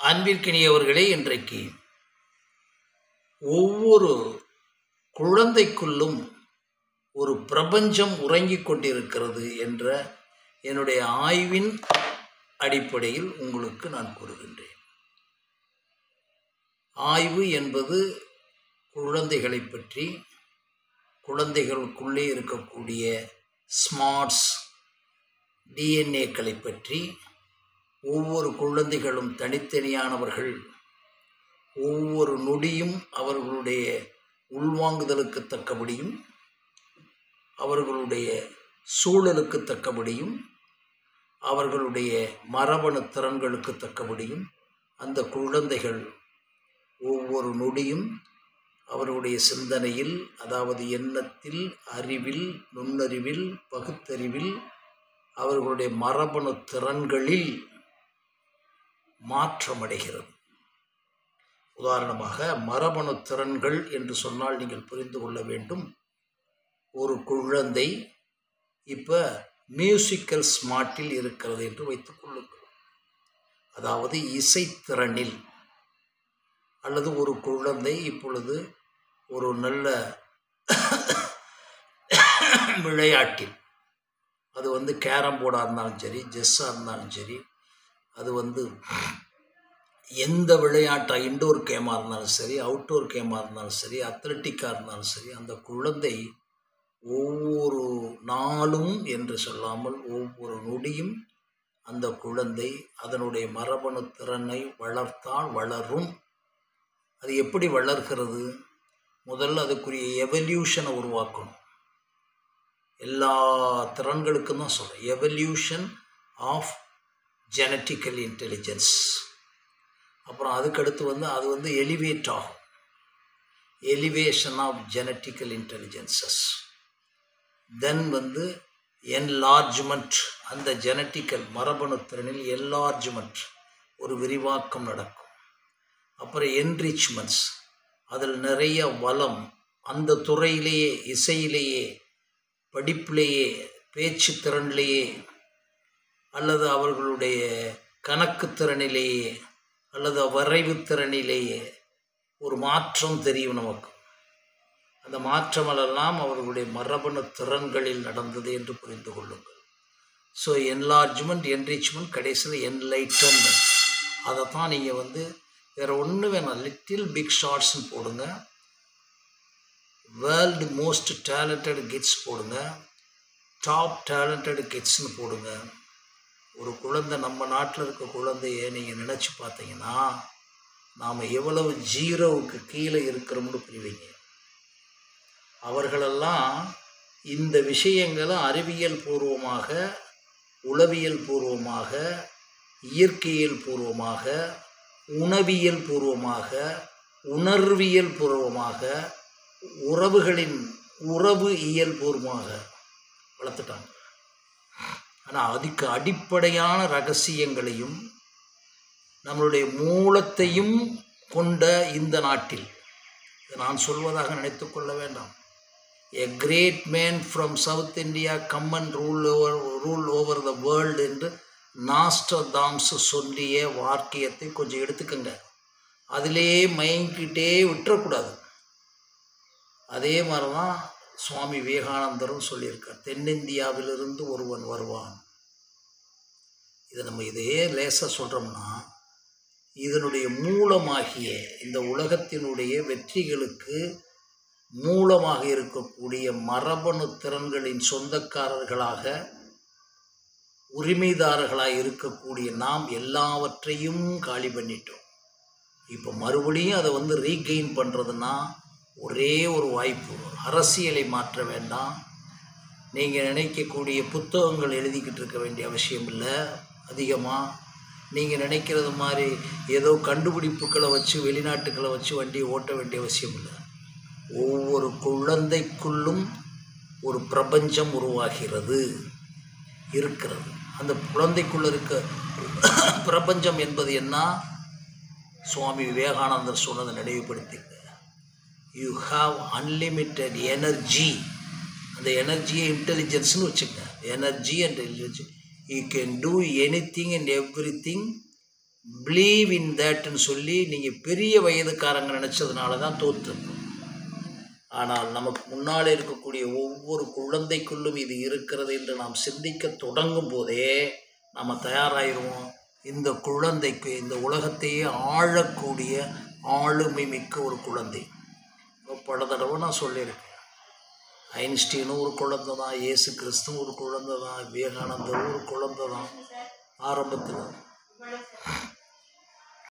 அன்பிற்கினியவர்களே, இன்றைக்கு ஒவ்வொரு குழந்தைக்குள்ளும் ஒரு பிரபஞ்சம் உறங்கிக் கொண்டிருக்கிறது என்ற என்னுடைய ஆய்வின் அடிப்படையில் உங்களுக்கு நான் கூறுகின்றேன். ஆய்வு என்பது குழந்தைகளை பற்றி, குழந்தைகளுக்குள்ளே இருக்கக்கூடிய ஸ்மார்ட்ஸ், டிஎன்ஏக்களை பற்றி, ஒவ்வொரு குழந்தைகளும் தனித்தனியானவர்கள், ஒவ்வொரு நொடியும் அவர்களுடைய உள்வாங்குதலுக்கு தக்கபடியும் அவர்களுடைய சூழலுக்கு தக்கபடியும் அவர்களுடைய மரபணு திறன்களுக்கு தக்கபடியும் அந்த குழந்தைகள் ஒவ்வொரு நொடியும் அவர்களுடைய சிந்தனையில், அதாவது எண்ணத்தில், அறிவில், நுண்ணறிவில், பகுத்தறிவில், அவர்களுடைய மரபணு திறன்களில் மாற்றமடைகிறது. உதாரணமாக, மரபணு திறன்கள் என்று சொன்னால் நீங்கள் புரிந்து கொள்ள வேண்டும். ஒரு குழந்தை இப்போ மியூசிக்கல் ஸ்மார்ட்டில் இருக்கிறது என்று வைத்துக் கொள்ளுங்கள். அதாவது இசைத்திறனில். அல்லது ஒரு குழந்தை இப்பொழுது ஒரு நல்ல விளையாட்டில், அது கேரம் போர்டாக இருந்தாலும் சரி, செஸ்ஸாக இருந்தாலும் சரி, அது எந்த விளையாட்டாக, இன்டோர் கேமாக இருந்தாலும் சரி, அவுட்டோர் கேமாக இருந்தாலும் சரி, அத்லட்டிக்காக இருந்தாலும் சரி, அந்த குழந்தை ஒவ்வொரு நாளும் என்று சொல்லாமல் ஒவ்வொரு நொடியும் அந்த குழந்தை அதனுடைய மரபணு திறனை வளர்த்தால் வளரும். அது எப்படி வளர்கிறது? முதல்ல அதுக்குரிய எவல்யூஷனை உருவாக்கணும். எல்லா திறன்களுக்கும் தான் சொல்கிறேன், எவல்யூஷன் ஆஃப் ஜெனட்டிக்கல் இன்டெலிஜென்ஸ். அப்புறம் அதுக்கடுத்து அது எலிவேட் ஆகும், elevation of genetical intelligences. Then enlargement, அந்த ஜெனட்டிக்கல் மரபணு திறனில் என்லார்ஜ்மெண்ட், ஒரு விரிவாக்கம் நடக்கும். அப்புறம் என்ரிச்மெண்ட்ஸ், அதில் நிறைய வளம், அந்த துறையிலேயே, இசையிலேயே, படிப்பிலேயே, பேச்சு திறனிலேயே, அல்லது அவர்களுடைய கணக்கு திறனிலேயே, அல்லது வரைவு திறனிலேயே ஒரு மாற்றம் தெரியும் நமக்கு. அந்த மாற்றமெல்லாம் அவர்களுடைய மரபணு திறன்களில் நடந்தது என்று புரிந்து கொள்ளுங்கள். ஸோ என்லார்ஜ்மெண்ட், என்ரிச்மெண்ட், கடைசியில் என்லைட்டன்மெண்ட். அதை தான் நீங்கள் வேறு ஒன்று வேணாம், லிட்டில் பிக் ஷார்ட்ஸ்ன்னு போடுங்க, வேர்ல்டு மோஸ்ட் டேலண்டட் கிட்ஸ் போடுங்க, டாப் டேலண்டட் கிட்ஸ்ன்னு போடுங்க. ஒரு குழந்தை, நம்ம நாட்டில் இருக்க குழந்தைய நீங்கள் நினச்சி பார்த்தீங்கன்னா நாம் எவ்வளவு ஜீரோவுக்கு கீழே இருக்கிறோம்னு புரிவீங்க. அவர்களெல்லாம் இந்த விஷயங்களை அறிவியல் பூர்வமாக, உளவியல் பூர்வமாக, இயற்கையியல் பூர்வமாக, உணவியல் பூர்வமாக, உணர்வியல் பூர்வமாக, உறவு இயல் பூர்வமாக வளர்த்துட்டாங்க. ஆனால் அதுக்கு அடிப்படையான ரகசியங்களையும் நம்மளுடைய மூலத்தையும் கொண்ட இந்த நாட்டில், நான் சொல்வதாக நினைத்து கொள்ள வேண்டாம், A great man from South India come and rule over the world என்று நாஸ்ட்ரடாம்ஸ் சொல்லிய வாக்கியத்தை கொஞ்சம் எடுத்துக்கங்க. அதிலே மயங்கிட்டே விட்டுறக்கூடாது. அதே மாதிரி தான் சுவாமி விவேகானந்தரும் சொல்லியிருக்கார், தென்னிந்தியாவிலிருந்து ஒருவன் வருவான். இதை நம்ம இதே லேசாக சொல்கிறோம்னா, இதனுடைய மூலமாகிய இந்த உலகத்தினுடைய வெற்றிகளுக்கு மூலமாக இருக்கக்கூடிய மரபணு திறன்களின் சொந்தக்காரர்களாக, உரிமைதாரர்களாக இருக்கக்கூடிய நாம் எல்லாவற்றையும் காலி பண்ணிட்டோம். இப்போ மறுபடியும் அதை ரீகெயின் பண்ணுறதுன்னா ஒரே ஒரு வாய்ப்பு, அரசியலை மாற்ற வேண்டாம். நீங்கள் நினைக்கக்கூடிய புத்தகங்கள் எழுதிக்கிட்டு இருக்க வேண்டிய அவசியம் இல்லை. அதிகமாக நீங்கள் நினைக்கிறது மாதிரி ஏதோ கண்டுபிடிப்புகளை வச்சு, வெளிநாட்டுக்களை வச்சு வண்டியை ஓட்ட வேண்டிய அவசியம் இல்லை. ஒவ்வொரு குழந்தைக்குள்ளும் ஒரு பிரபஞ்சம் உருவாகிறது, இருக்கிறது. அந்த குழந்தைக்குள்ள இருக்க பிரபஞ்சம் என்பது என்ன? சுவாமி விவேகானந்தர் சொன்னதை நினைவுபடுத்திங்க. You have unlimited energy. அந்த எனர்ஜியை இன்டெலிஜென்ஸ்னு வச்சுக்கங்க. Energy and intelligence, you can do anything and everything believe in தேட்னு சொல்லி நீங்கள் பெரிய வயதுக்காரங்க நினச்சதுனால தான் தோற்று. ஆனால் நமக்கு முன்னாலே இருக்கக்கூடிய ஒவ்வொரு குழந்தைக்குள்ளும் இது இருக்கிறது என்று நாம் சிந்திக்க தொடங்கும் போதே நாம் தயாராகிடுவோம். இந்த குழந்தைக்கு இந்த உலகத்தையே ஆளக்கூடிய ஆளுமை மிக்க ஒரு குழந்தை. பல தடவை நான் சொல்லியிருக்கேன், ஐன்ஸ்டீனும் ஒரு குழந்தை தான், இயேசு கிறிஸ்துவும் ஒரு குழந்தை தான், விவேகானந்தரும் ஒரு குழந்தை தான். ஆரம்பத்தில்